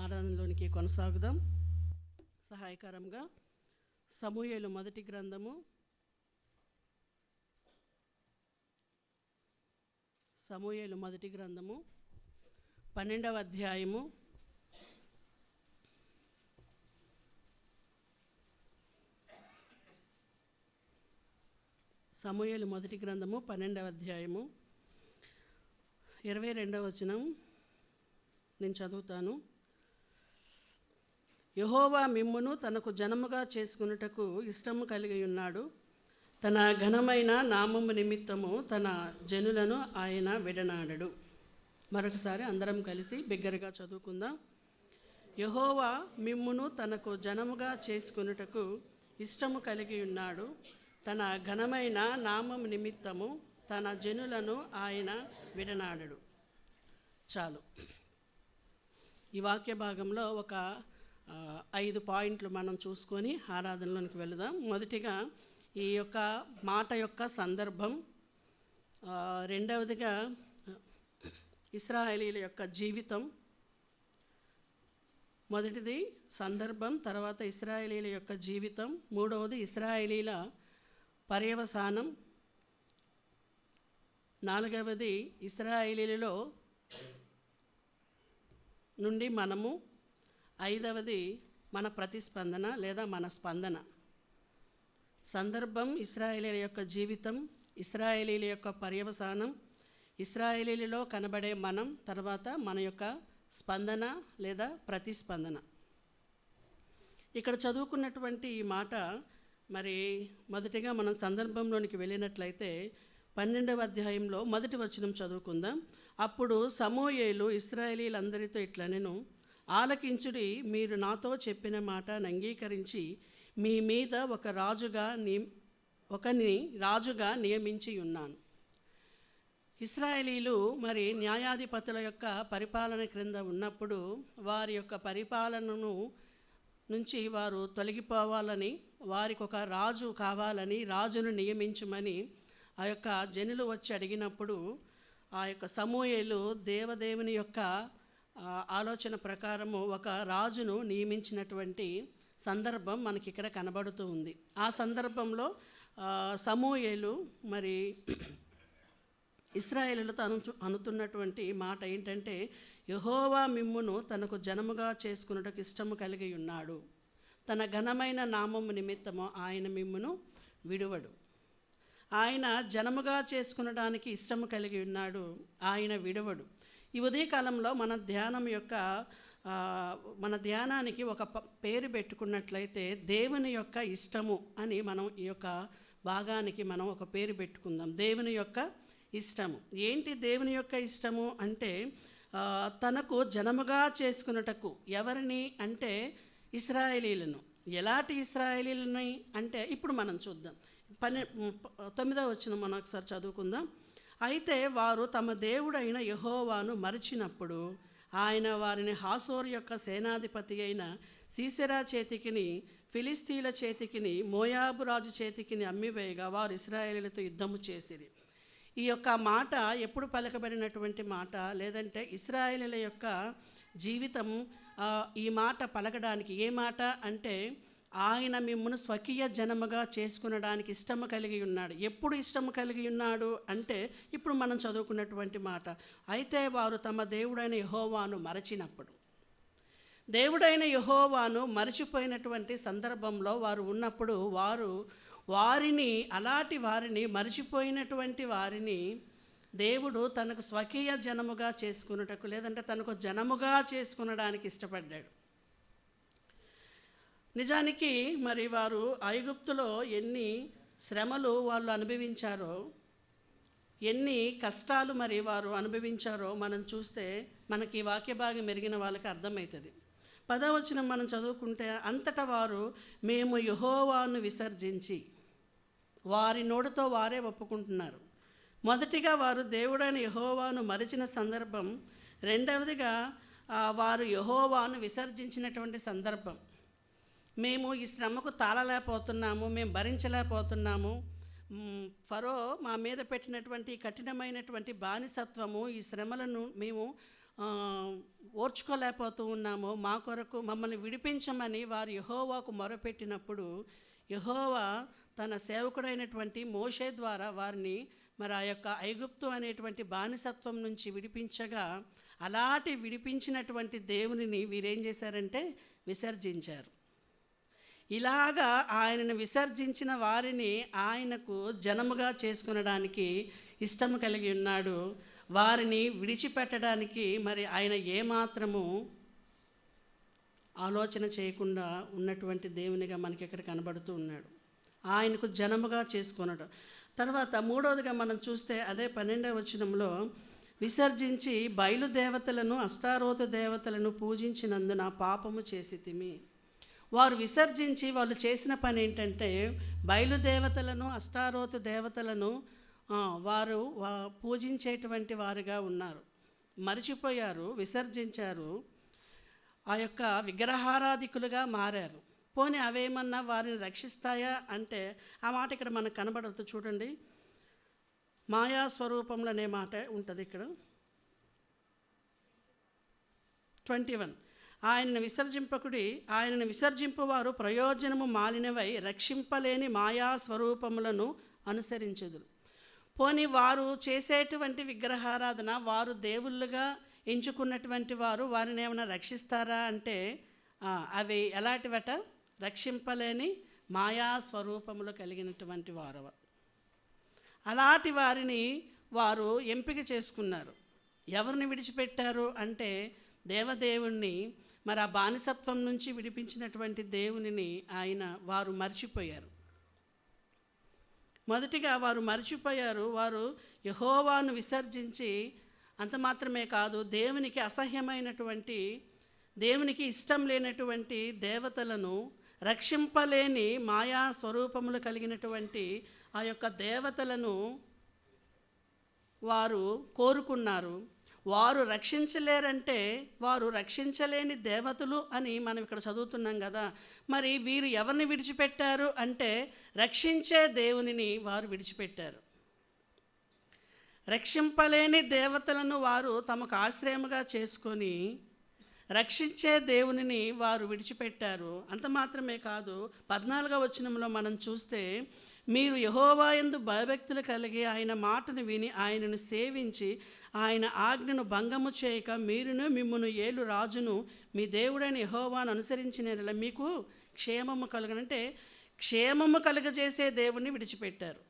ఆరాధనలోనికి కొనసాగుదాం. సహాయకరంగా సమూయేలు మొదటి గ్రంథము 12వ అధ్యాయము సమూయేలు మొదటి గ్రంథము 12వ అధ్యాయము 22వ వచనం నేను చదువుతాను. యెహోవా మిమ్మును తనకు జనముగా చేసుకొనుటకు ఇష్టము కలిగి ఉన్నాడు. తన ఘనమైన నామము నిమిత్తము తన జనులను ఆయన విడనాడడు. మరొకసారి అందరం కలిసి బిగ్గరగా చదువుకుందాం. యెహోవా మిమ్మును తనకు జనముగా చేసుకొనుటకు ఇష్టము కలిగి ఉన్నాడు. తన ఘనమైన నామము నిమిత్తము తన జనులను ఆయన విడనాడడు. చాలు. ఈ వాక్య భాగంలో ఒక 5 పాయింట్లు మనం చూసుకొని ఆరాధనలోనికి వెళదాం. మొదటిగా ఈ యొక్క మాట యొక్క సందర్భం, రెండవదిగా ఇశ్రాయేలీల యొక్క జీవితం. మొదటిది సందర్భం, తర్వాత ఇశ్రాయేలీల యొక్క జీవితం, మూడవది ఇశ్రాయేలీల పర్యవసానం, నాలుగవది ఇశ్రాయేలీలలో నుండి మనము, ఐదవది మన ప్రతిస్పందన లేదా మన స్పందన. సందర్భం, ఇశ్రాయేలీల యొక్క జీవితం, ఇశ్రాయేలీల యొక్క పర్యవసానం, ఇశ్రాయేలీలలో కనబడే మనం, తర్వాత మన యొక్క స్పందన లేదా ప్రతిస్పందన. ఇక్కడ చదువుకున్నటువంటి ఈ మాట మరి మొదటిగా మనం సందర్భంలోనికి వెళ్ళినట్లయితే 12వ అధ్యాయంలో మొదటి వచనం చదువుకుందాం. అప్పుడు సమూయేలు ఇశ్రాయేలీలందరితో ఇట్లనెను, ఆలకించుడి, మీరు నాతో చెప్పిన మాటను అంగీకరించి మీ మీద ఒకని రాజుగా నియమించి ఉన్నాను. ఇశ్రాయేలీలు మరి న్యాయాధిపతుల యొక్క పరిపాలన క్రింద ఉన్నప్పుడు వారి యొక్క పరిపాలనను నుంచి వారు తొలగిపోవాలని, వారికి ఒక రాజు కావాలని, రాజును నియమించమని ఆ యొక్క జనులు వచ్చి అడిగినప్పుడు ఆ యొక్క సమూయేలు దేవదేవుని యొక్క ఆలోచన ప్రకారము ఒక రాజును నియమించినటువంటి సందర్భం మనకి ఇక్కడ కనబడుతూ ఉంది. ఆ సందర్భంలో సమూయేలు మరి ఇశ్రాయేలులతో అనుతున్నటువంటి మాట ఏంటంటే, యెహోవా మిమ్మును తనకు జనముగా చేసుకున్నటకు ఇష్టము కలిగి ఉన్నాడు. తన ఘనమైన నామము నిమిత్తము ఆయన మిమ్మును విడువడు. ఆయన జనముగా చేసుకునడానికి ఇష్టము కలిగి ఉన్నాడు, ఆయన విడువడు. ఈ ఉదయకాలంలో మన ధ్యానానికి ఒక పేరు పెట్టుకున్నట్లయితే దేవుని యొక్క ఇష్టము అని మనం ఈ యొక్క భాగానికి మనం ఒక పేరు పెట్టుకుందాం. దేవుని యొక్క ఇష్టము. ఏంటి దేవుని యొక్క ఇష్టము అంటే, తనకు జనముగా చేసుకున్నటకు. ఎవరిని అంటే ఇశ్రాయేలీలను. ఎలాంటి ఇశ్రాయేలీలని అంటే ఇప్పుడు మనం చూద్దాం. 9వ వచనం మనం ఒకసారి చదువుకుందాం. అయితే వారు తమ దేవుడైన యెహోవాను మరిచినప్పుడు ఆయన వారిని హాసోరు యొక్క సేనాధిపతి అయిన సీసెరా చేతికిని, ఫిలిస్తీన్ల చేతికిని, మోయాబు రాజు చేతికిని అమ్మివేయగా వారు ఇశ్రాయేలీలతో యుద్ధము చేసిరి. ఈ యొక్క మాట ఎప్పుడు పలకబడినటువంటి మాట, లేదంటే ఇశ్రాయేలీల యొక్క జీవితం ఈ మాట పలకడానికి ఏ మాట అంటే, ఆయన మిమ్మును స్వకీయ జనముగా చేసుకునడానికి ఇష్టము కలిగి ఉన్నాడు. ఎప్పుడు ఇష్టము కలిగి ఉన్నాడు అంటే ఇప్పుడు మనం చదువుకున్నటువంటి మాట. అయితే వారు తమ దేవుడైన యెహోవాను మరచినప్పుడు, దేవుడైన యెహోవాను మరచిపోయినటువంటి సందర్భంలో వారు ఉన్నప్పుడు అలాంటి వారిని మరచిపోయినటువంటి వారిని దేవుడు తనకు స్వకీయ జనముగా చేసుకున్నటకు, లేదంటే తనకు జనముగా చేసుకునడానికి ఇష్టపడ్డాడు. నిజానికి మరి వారు ఐగుప్తులో ఎన్ని శ్రమలు వాళ్ళు అనుభవించారో, ఎన్ని కష్టాలు మరి వారు అనుభవించారో మనం చూస్తే మనకి వాక్య భాగం మెరిగిన వాళ్ళకి అర్థమవుతుంది. 10వ వచనం మనం చదువుకుంటే, అంతటా వారు మేము యెహోవాను విసర్జించి, వారి నోటితో వారే ఒప్పుకుంటున్నారు. మొదటిగా వారు దేవుడైన యెహోవాను మరిచిన సందర్భం, రెండవదిగా వారు యెహోవాను విసర్జించినటువంటి సందర్భం. మేము ఈ శ్రమకు తాళలేకపోతున్నాము, మేము భరించలేకపోతున్నాము, ఫరో మా మీద పెట్టినటువంటి కఠినమైనటువంటి బానిసత్వము, ఈ శ్రమలను మేము ఓర్చుకోలేకపోతూ ఉన్నామో మా కొరకు మమ్మల్ని విడిపించమని వారు యెహోవాకు మొరపెట్టినప్పుడు యెహోవా తన సేవకుడైనటువంటి మోషే ద్వారా వారిని మరి ఆ యొక్క ఐగుప్తు అనేటువంటి బానిసత్వం నుంచి విడిపించగా, అలాంటి విడిపించినటువంటి దేవునిని వీరేం చేశారంటే విసర్జించారు. ఇలాగా ఆయనను విసర్జించిన వారిని ఆయనకు జనముగా చేసుకొనడానికి ఇష్టము కలిగి ఉన్నాడు. వారిని విడిచిపెట్టడానికి మరి ఆయన ఏమాత్రము ఆలోచన చేయకుండా ఉన్నటువంటి దేవునిగా మనకి ఇక్కడ కనబడుతూ ఉన్నాడు. ఆయనకు జనముగా చేసుకొనడు. తర్వాత మూడవదిగా మనం చూస్తే అదే 12వ వచనంలో, విసర్జించి బయలుదేవతలను అష్టారోతు దేవతలను పూజించినందున పాపము చేసితిమి. వారు విసర్జించి వాళ్ళు చేసిన పని ఏంటంటే బయలుదేవతలను అష్టారోతు దేవతలను వారు పూజించేటువంటి వారుగా ఉన్నారు. మరిచిపోయారు, విసర్జించారు, ఆ యొక్క విగ్రహారాధికులుగా మారారు. పోనీ అవేమన్నా వారిని రక్షిస్తాయా అంటే ఆ మాట ఇక్కడ మనకు కనబడదు. చూడండి, మాయా స్వరూపంలో అనే మాట ఉంటుంది ఇక్కడ 21. ఆయనను విసర్జింపువారు ప్రయోజనము మాలినవై రక్షింపలేని మాయా స్వరూపములను అనుసరించెదరు. పోనీ వారు చేసేటువంటి విగ్రహారాధన వారు దేవుళ్ళుగా ఎంచుకున్నటువంటి వారు వారిని ఏమైనా రక్షిస్తారా అంటే అవి ఎలాంటివట? రక్షింపలేని మాయా స్వరూపములు కలిగినటువంటి వారు. అలాంటి వారిని వారు ఎంపిక చేసుకున్నారు. ఎవరిని విడిచిపెట్టారు అంటే దేవదేవుణ్ణి, మరి ఆ బానిసత్వం నుంచి విడిపించినటువంటి దేవునిని వారు మర్చిపోయారు. మొదటిగా వారు మర్చిపోయారు. వారు యెహోవాను విసర్జించి, అంత మాత్రమే కాదు, దేవునికి అసహ్యమైనటువంటి, దేవునికి ఇష్టం లేనటువంటి దేవతలను, రక్షింపలేని మాయా స్వరూపములు కలిగినటువంటి ఆ యొక్క దేవతలను వారు కోరుకున్నారు. వారు రక్షించలేరంటే వారు రక్షించలేని దేవతలు అని మనం ఇక్కడ చదువుతున్నాం కదా. మరి వీరు ఎవరిని విడిచిపెట్టారు అంటే రక్షించే దేవునిని వారు విడిచిపెట్టారు. రక్షింపలేని దేవతలను వారు తమకు ఆశ్రయముగా చేసుకొని రక్షించే దేవునిని వారు విడిచిపెట్టారు. అంత మాత్రమే కాదు, 14వ వచనంలో మనం చూస్తే, మీరు యెహోవా యందు భయభక్తులు కలిగి ఆయన మాటను విని ఆయనను సేవించి ఆయన ఆజ్ఞను భంగము చేయక మీరును మిమ్మును ఏలు రాజును మీ దేవుడైన యెహోవాను అనుసరించిన మీకు క్షేమము కలుగనంటే క్షేమము కలుగజేసే దేవుణ్ణి విడిచిపెట్టారు.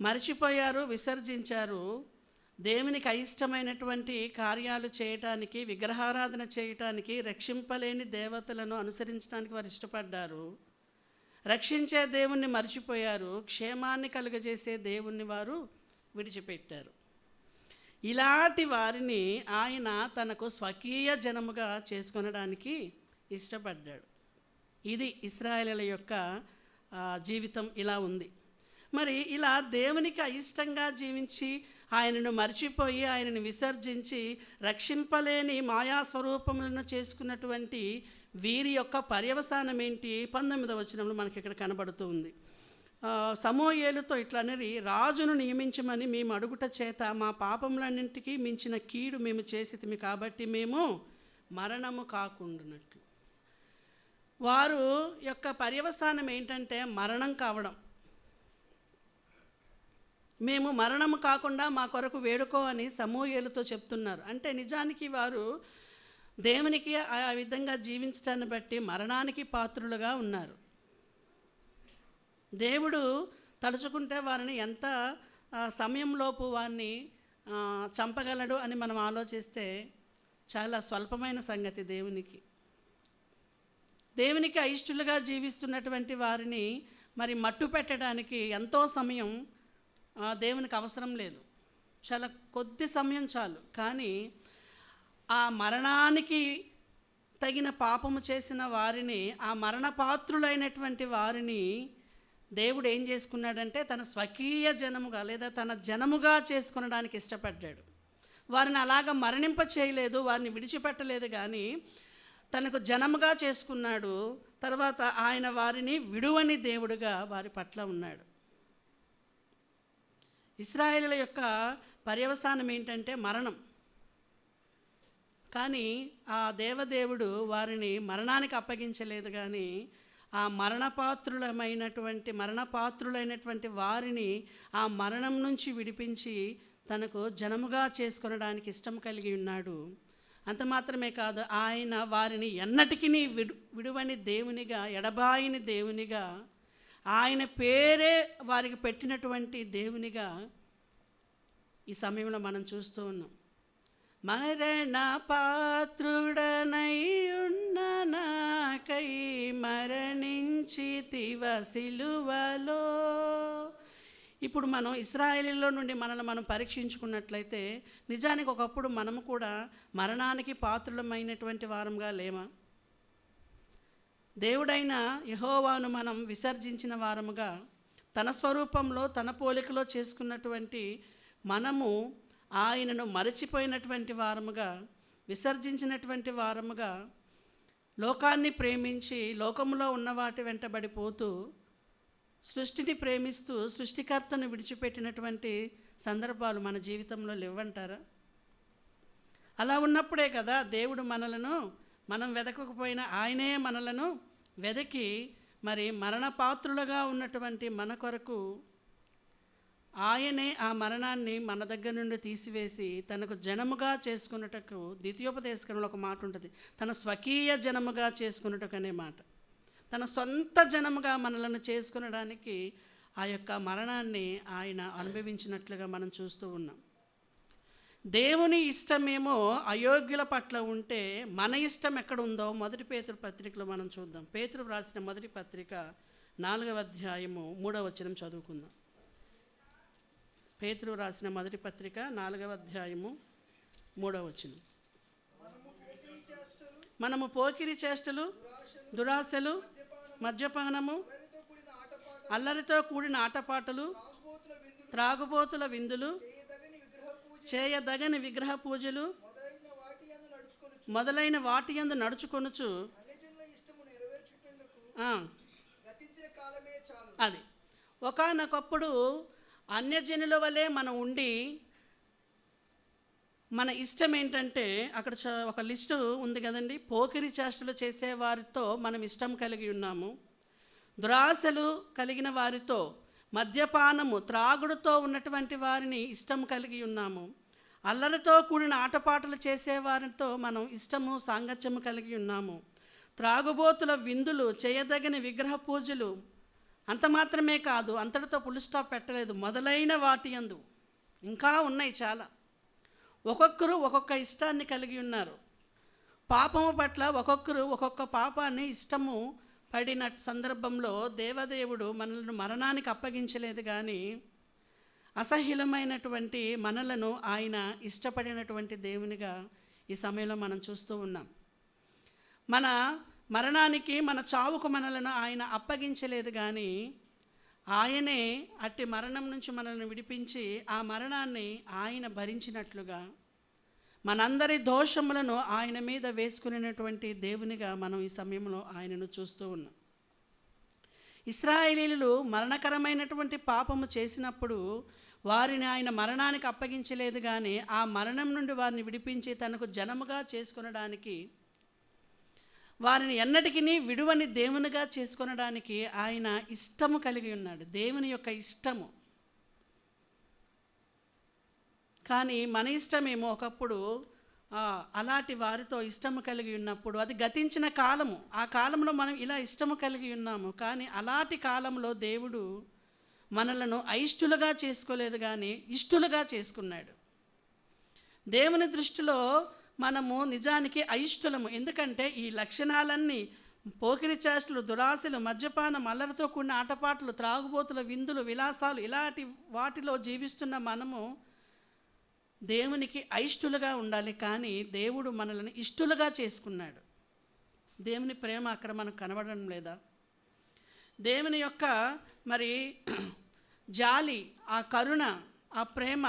మర్చిపోయారు, విసర్జించారు. దేవునికి అయిష్టమైనటువంటి కార్యాలు చేయటానికి, విగ్రహారాధన చేయటానికి, రక్షింపలేని దేవతలను అనుసరించడానికి వారు ఇష్టపడ్డారు. రక్షించే దేవుణ్ణి మర్చిపోయారు. క్షేమాన్ని కలుగజేసే దేవుణ్ణి వారు విడిచిపెట్టారు. ఇలాంటి వారిని ఆయన తనకు స్వకీయ జనముగా చేసుకొనడానికి ఇష్టపడ్డాడు. ఇది ఇశ్రాయేలీయుల యొక్క జీవితం ఇలా ఉంది. మరి ఇలా దేవునికి అయిష్టంగా జీవించి ఆయనను మర్చిపోయి ఆయనను విసర్జించి రక్షింపలేని మాయాస్వరూపములను చేసుకున్నటువంటి వీరి యొక్క పర్యవసానం ఏంటి? 19వ వచనంలో మనకి ఇక్కడ కనబడుతూ ఉంది. సమూయేలుతో ఇట్లనరి, రాజును నియమించమని మేము అడుగుట చేత మా పాపములన్నింటికీ మించిన కీడు మేము చేసితిమి కాబట్టి మేము మరణము కాకుండానట్లు. వారు యొక్క పర్యవసానం ఏంటంటే మరణం కావడం. మేము మరణము కాకుండా మా కొరకు వేడుకో అని సమూయేలుతో చెప్తున్నారు. అంటే నిజానికి వారు దేవునికి ఆ విధంగా జీవించడాన్ని బట్టి మరణానికి పాత్రులుగా ఉన్నారు. దేవుడు తలుచుకుంటే వారిని ఎంత సమయంలోపు వారిని చంపగలడు అని మనం ఆలోచిస్తే చాలా స్వల్పమైన సంగతి. దేవునికి అయిష్టులుగా జీవిస్తున్నటువంటి వారిని మరి మట్టు పెట్టడానికి ఎంతో సమయం దేవునికి అవసరం లేదు, చాలా కొద్ది సమయం చాలు. కానీ ఆ మరణానికి తగిన పాపము చేసిన వారిని, ఆ మరణపాత్రులైనటువంటి వారిని దేవుడు ఏం చేసుకున్నాడంటే తన స్వకీయ జనముగా లేదా తన జనముగా చేసుకునడానికి ఇష్టపడ్డాడు. వారిని అలాగ మరణింప చేయలేదు, వారిని విడిచిపెట్టలేదు, కానీ తనకు జనముగా చేసుకున్నాడు. తర్వాత ఆయన వారిని విడువని దేవుడుగా వారి పట్ల ఉన్నాడు. ఇశ్రాయేలుల యొక్క పర్యవసానం ఏంటంటే మరణం. కానీ ఆ దేవదేవుడు వారిని మరణానికి అప్పగించలేదు, కానీ ఆ మరణపాత్రులైనటువంటి వారిని ఆ మరణం నుంచి విడిపించి తనకు జనముగా చేసుకొనడానికి ఇష్టం కలిగి ఉన్నాడు. అంత మాత్రమే కాదు, ఆయన వారిని ఎన్నటికీ విడువని దేవునిగా, ఎడబాయిని దేవునిగా, ఆయన పేరే వారికి పెట్టినటువంటి దేవునిగా ఈ సమయంలో మనం చూస్తూ ఉన్నాం. మరణ పాత్రుడనై ఉన్న నాకై మరణించితివ సిలువలో. ఇప్పుడు మనం ఇశ్రాయేలీలో నుండి మనల్ని మనం పరీక్షించుకున్నట్లయితే నిజానికి ఒకప్పుడు మనము కూడా మరణానికి పాత్రులమైనటువంటి వారంగా లేమా? దేవుడైన యెహోవాను మనం విసర్జించిన వారముగా, తన స్వరూపంలో తన పోలికలో చేసుకున్నటువంటి మనము ఆయనను మరచిపోయినటువంటి వారముగా, విసర్జించినటువంటి వారముగా, లోకాన్ని ప్రేమించి లోకంలో ఉన్న వాటి వెంటబడిపోతూ సృష్టిని ప్రేమిస్తూ సృష్టికర్తను విడిచిపెట్టినటువంటి సందర్భాలు మన జీవితంలో లేవంటారా? అలా ఉన్నప్పుడే కదా దేవుడు మనం వెదకకపోయినా ఆయనే మనలను వెదకి మరి మరణపాత్రులుగా ఉన్నటువంటి మన కొరకు ఆయనే ఆ మరణాన్ని మన దగ్గర నుండి తీసివేసి తనకు జనముగా చేసుకున్నటకు, ద్వితీయోపదేశకంలో ఒక మాట ఉంటుంది, తన స్వకీయ జనముగా చేసుకున్నటకు అనే మాట. తన సొంత జనముగా మనలను చేసుకునడానికి ఆ యొక్క మరణాన్ని ఆయన అనుభవించినట్లుగా మనం చూస్తూ ఉన్నాం. దేవుని ఇష్టమేమో అయోగ్యుల పట్ల ఉంటే మన ఇష్టం ఎక్కడ ఉందో మొదటి పేతురు పత్రికలో మనం చూద్దాం. పేతురు వ్రాసిన మొదటి పత్రిక 4వ అధ్యాయము 3వ వచనం చదువుకుందాం. పేతురు రాసిన మొదటి పత్రిక 4వ అధ్యాయము 3వ వచనం. మనము పోకిరి చేష్టలు, దురాశలు, మద్యపానము, అల్లరితో కూడిన ఆటపాటలు, త్రాగుబోతుల విందులు, చేయదగని విగ్రహ పూజలు మొదలైన వాటి యందు నడుచుకొనుచు, అది ఒకానొకప్పుడు అన్యజనుల వలె మనం ఉండి మన ఇష్టం ఏంటంటే, అక్కడ ఒక లిస్టు ఉంది కదండి, పోకిరి చేష్టలు చేసేవారితో మనం ఇష్టం కలిగి ఉన్నాము, దురాశలు కలిగిన వారితో, మద్యపానము త్రాగుడుతో ఉన్నటువంటి వారిని ఇష్టం కలిగి ఉన్నాము, అల్లరితో కూడిన ఆటపాటలు చేసేవారితో మనం ఇష్టము సాంగత్యము కలిగి ఉన్నాము, త్రాగుబోతుల విందులు, చేయదగిన విగ్రహ పూజలు, అంత మాత్రమే కాదు, అంతటితో ఫుల్ స్టాప్ పెట్టలేదు, మొదలైన వాటి యందు ఇంకా ఉన్నాయి చాలా. ఒక్కొక్కరు ఒక్కొక్క ఇష్టాన్ని కలిగి ఉన్నారు. పాపము పట్ల ఒక్కొక్కరు ఒక్కొక్క పాపాన్ని ఇష్టము పడిన సందర్భంలో దేవదేవుడు మనలను మరణానికి అప్పగించలేదు, కానీ అసహ్యులమైనటువంటి మనలను ఆయన ఇష్టపడినటువంటి దేవునిగా ఈ సమయంలో మనం చూస్తూ ఉన్నాం. మన మరణానికి, మన చావుకు మనలను ఆయన అప్పగించలేదు, కానీ ఆయనే అట్టి మరణం నుంచి మనల్ని విడిపించి ఆ మరణాన్ని ఆయన భరించినట్లుగా మనందరి దోషములను ఆయన మీద వేసుకునేటువంటి దేవునిగా మనం ఈ సమయంలో ఆయనను చూస్తూ ఉన్నాం. ఇశ్రాయేలీయులు మరణకరమైనటువంటి పాపము చేసినప్పుడు వారిని ఆయన మరణానికి అప్పగించలేదు, కానీ ఆ మరణం నుండి వారిని విడిపించి తనకు జనముగా చేసుకొనడానికి, వారిని ఎన్నటికీ విడువని దేవునిగా చేసుకొనడానికి ఆయన ఇష్టము కలిగి ఉన్నాడు, దేవుని యొక్క ఇష్టము. కానీ మన ఇష్టమేమో ఒకప్పుడు అలాంటి వారితో ఇష్టము కలిగి ఉన్నప్పుడు అది గతించిన కాలము. ఆ కాలంలో మనం ఇలా ఇష్టము కలిగి ఉన్నాము, కానీ అలాంటి కాలంలో దేవుడు మనలను అయిష్టులుగా చేసుకోలేదు, కానీ ఇష్టులుగా చేసుకున్నాడు. దేవుని దృష్టిలో మనము నిజానికి అయిష్టులము. ఎందుకంటే ఈ లక్షణాలన్నీ, పోకిరి చేష్టలు, దురాశలు, మద్యపానం, అల్లరితో కూడిన ఆటపాటలు, త్రాగుబోతుల విందులు, విలాసాలు, ఇలాంటి వాటిలో జీవిస్తున్న మనము దేవునికి అయిష్టులుగా ఉండాలి, కానీ దేవుడు మనల్ని ఇష్టులుగా చేసుకున్నాడు. దేవుని ప్రేమ అక్కడ మనకు కనబడడం లేదా? దేవుని యొక్క మరి జాలి, ఆ కరుణ, ఆ ప్రేమ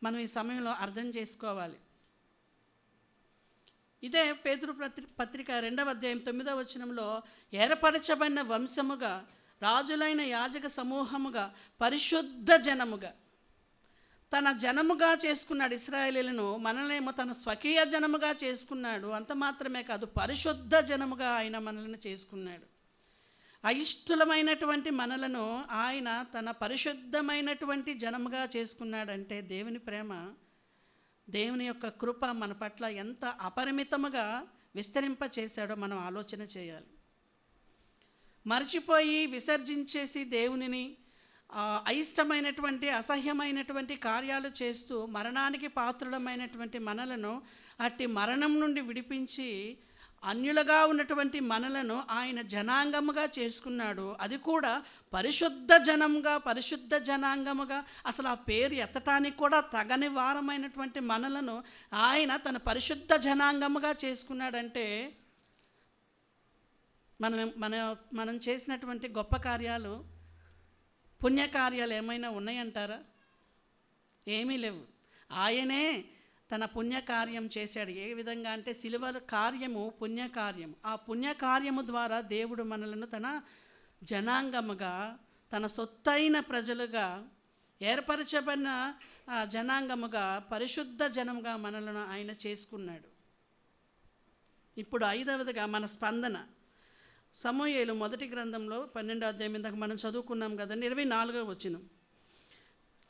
మనం ఈ సమయంలో అర్థం చేసుకోవాలి. ఇదే పేతురు పత్రిక 2వ అధ్యాయం 9వ వచనంలో, ఏర్పరచబడిన వంశముగా, రాజులైన యాజక సమూహముగా, పరిశుద్ధ జనముగా, తన జనముగా చేసుకున్నాడు ఇశ్రాయేలీయులను, మనల్నేమో తన స్వకీయ జనముగా చేసుకున్నాడు. అంత మాత్రమే కాదు, పరిశుద్ధ జనముగా ఆయన మనల్ని చేసుకున్నాడు. అయిష్టలమైనటువంటి మనలను ఆయన తన పరిశుద్ధమైనటువంటి జనముగా చేసుకున్నాడంటే దేవుని ప్రేమ, దేవుని యొక్క కృప మన పట్ల ఎంత అపరిమితముగా విస్తరింప చేశాడో మనం ఆలోచన చేయాలి. మర్చిపోయి విసర్జించేసి దేవునిని అయిష్టమైనటువంటి అసహ్యమైనటువంటి కార్యాలు చేస్తూ మరణానికి పాత్రులమైనటువంటి మనలను అట్టి మరణం నుండి విడిపించి అన్యులుగా ఉన్నటువంటి మనలను ఆయన జనాంగముగా చేసుకున్నాడు. అది కూడా పరిశుద్ధ జనాంగముగా. అసలు ఆ పేరు ఎత్తటానికి కూడా తగని వారమైనటువంటి మనలను ఆయన తన పరిశుద్ధ జనాంగముగా చేసుకున్నాడంటే మనం చేసినటువంటి గొప్ప కార్యాలు, పుణ్యకార్యాలు ఏమైనా ఉన్నాయంటారా? ఏమీ లేవు. ఆయనే తన పుణ్యకార్యం చేశాడు. ఏ విధంగా అంటే సిలువ కార్యము పుణ్యకార్యము. ఆ పుణ్యకార్యము ద్వారా దేవుడు మనలను తన జనాంగముగా, తన సొత్తైన ప్రజలుగా, ఏర్పరచబడిన జనాంగముగా, పరిశుద్ధ జనముగా మనలను ఆయన చేసుకున్నాడు. ఇప్పుడు 5వదిగా మన స్పందన. సమూయేలు మొదటి గ్రంథంలో 12వ అధ్యాయం ఇందాక మనం చదువుకున్నాం కదండి, 24వ వచనం.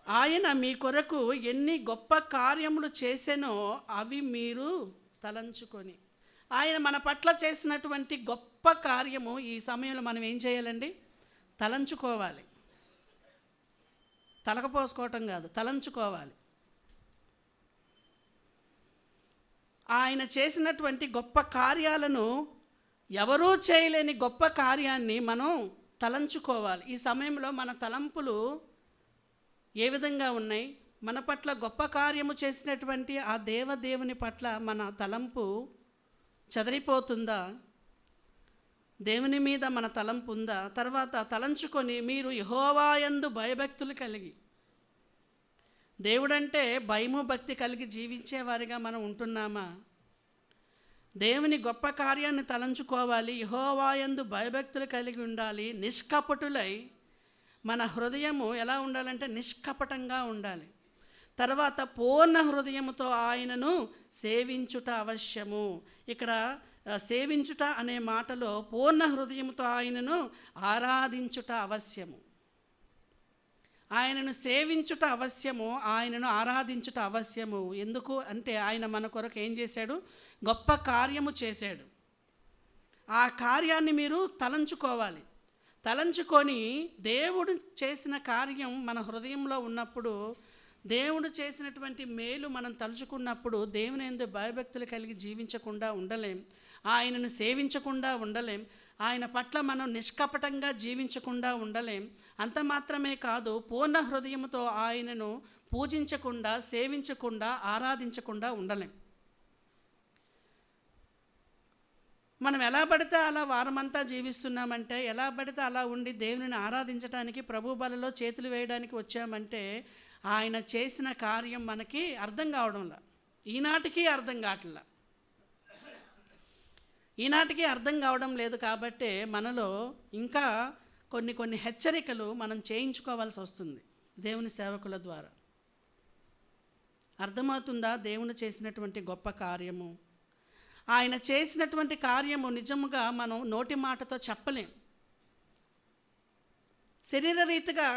ఆయన మీ కొరకు ఎన్ని గొప్ప కార్యములు చేసెనో అవి మీరు తలంచుకొని. ఆయన మన పట్ల చేసినటువంటి గొప్ప కార్యము ఈ సమయంలో మనం ఏం చేయాలండి? తలంచుకోవాలి. తలకపోసుకోవటం కాదు, తలంచుకోవాలి. ఆయన చేసినటువంటి గొప్ప కార్యాలను, ఎవరూ చేయలేని గొప్ప కార్యాన్ని మనం తలంచుకోవాలి. ఈ సమయంలో మన తలంపులు ఏ విధంగా ఉన్నాయి? మన పట్ల గొప్ప కార్యము చేసినటువంటి ఆ దేవుని పట్ల మన తలంపు చెదరిపోతుందా? దేవుని మీద మన తలంపు ఉందా? తర్వాత తలంచుకొని మీరు యెహోవా యందు భయభక్తులు కలిగి, దేవుడంటే భయము భక్తి కలిగి జీవించేవారిగా మనం ఉంటున్నామా? దేవుని గొప్ప కార్యాన్ని తలంచుకోవాలి. యెహోవా యందు భయభక్తులు కలిగి ఉండాలి. నిష్కపటులై, మన హృదయము ఎలా ఉండాలంటే నిష్కపటంగా ఉండాలి. తర్వాత పూర్ణ హృదయముతో ఆయనను సేవించుట అవశ్యము. ఇక్కడ సేవించుట అనే మాటలో పూర్ణ హృదయముతో ఆయనను ఆరాధించుట అవశ్యము. ఆయనను సేవించుట అవశ్యము, ఆయనను ఆరాధించుట అవశ్యము. ఎందుకు అంటే ఆయన మన కొరకు ఏం చేశాడు? గొప్ప కార్యము చేశాడు. ఆ కార్యాన్ని మీరు తలంచుకోవాలి. తలంచుకొని దేవుడు చేసిన కార్యం మన హృదయంలో ఉన్నప్పుడు, దేవుడు చేసినటువంటి మేలు మనం తలుచుకున్నప్పుడు దేవుని యందు భయభక్తులు కలిగి జీవించకుండా ఉండలేం. ఆయనను సేవించకుండా ఉండలేం. ఆయన పట్ల మనం నిష్కపటంగా జీవించకుండా ఉండలేం. అంత మాత్రమే కాదు, పూర్ణ హృదయంతో ఆయనను పూజించకుండా, సేవించకుండా, ఆరాధించకుండా ఉండలేం. మనం ఎలా పడితే అలా వారమంతా జీవిస్తున్నామంటే, ఎలా పడితే అలా ఉండి దేవునిని ఆరాధించడానికి, ప్రభు బలలో చేతులు వేయడానికి వచ్చామంటే ఆయన చేసిన కార్యం మనకి అర్థం కావడంలా. ఈనాటికి అర్థం కావట్లా. ఈనాటికి అర్థం కావడం లేదు. కాబట్టే మనలో ఇంకా కొన్ని హెచ్చరికలు మనం చేయించుకోవాల్సి వస్తుంది దేవుని సేవకుల ద్వారా. అర్థమవుతుందా దేవుని చేసినటువంటి గొప్ప కార్యము? ఆయన చేసినటువంటి కార్యము నిజముగా మనం నోటి మాటతో చెప్పలేం. శరీరరీతిగా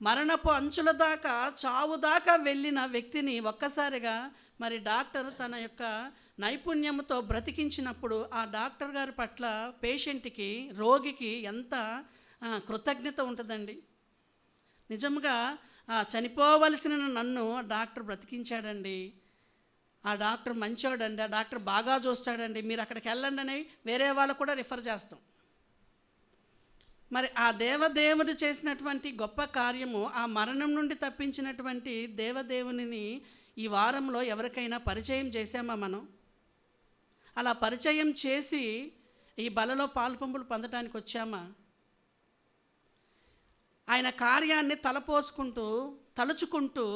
మరణపు అంచుల దాకా, చావు దాకా వెళ్ళిన వ్యక్తిని ఒక్కసారిగా మరి డాక్టర్ తన యొక్క నైపుణ్యంతో బ్రతికించినప్పుడు ఆ డాక్టర్ గారి పట్ల పేషెంట్కి, రోగికి ఎంత కృతజ్ఞత ఉంటుందండి. నిజంగా చనిపోవలసిన నన్ను డాక్టర్ బ్రతికించాడండి, ఆ డాక్టర్ మంచోడండి, ఆ డాక్టర్ బాగా చూస్తాడండి, మీరు అక్కడికి వెళ్ళండి అని వేరే వాళ్ళు కూడా రిఫర్ చేస్తాం. మరి ఆ దేవదేవుడు చేసినటువంటి గొప్ప కార్యము, ఆ మరణం నుండి తప్పించినటువంటి దేవదేవునిని ఈ వారంలో ఎవరికైనా పరిచయం చేశామా మనం? అలా పరిచయం చేసి ఈ బలలో పాలుపంపులు పొందడానికి వచ్చామా? ఆయన కార్యాన్ని తలపోసుకుంటూ, తలుచుకుంటూ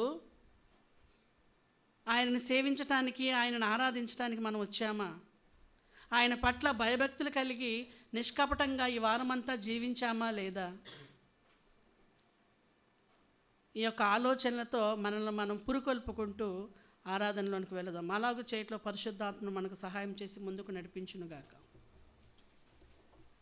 ఆయనను సేవించటానికి, ఆయనను ఆరాధించడానికి మనం వచ్చామా? ఆయన పట్ల భయభక్తులు కలిగి నిష్కపటంగా ఈ వారమంతా జీవించామా లేదా? ఈ యొక్క ఆలోచనలతో మనల్ని మనం పురుకొల్పుకుంటూ ఆరాధనలోనికి వెళదాం. అలాగూ చేయట్లో పరిశుద్ధాత్మ మనకు సహాయం చేసి ముందుకు నడిపించునుగాక.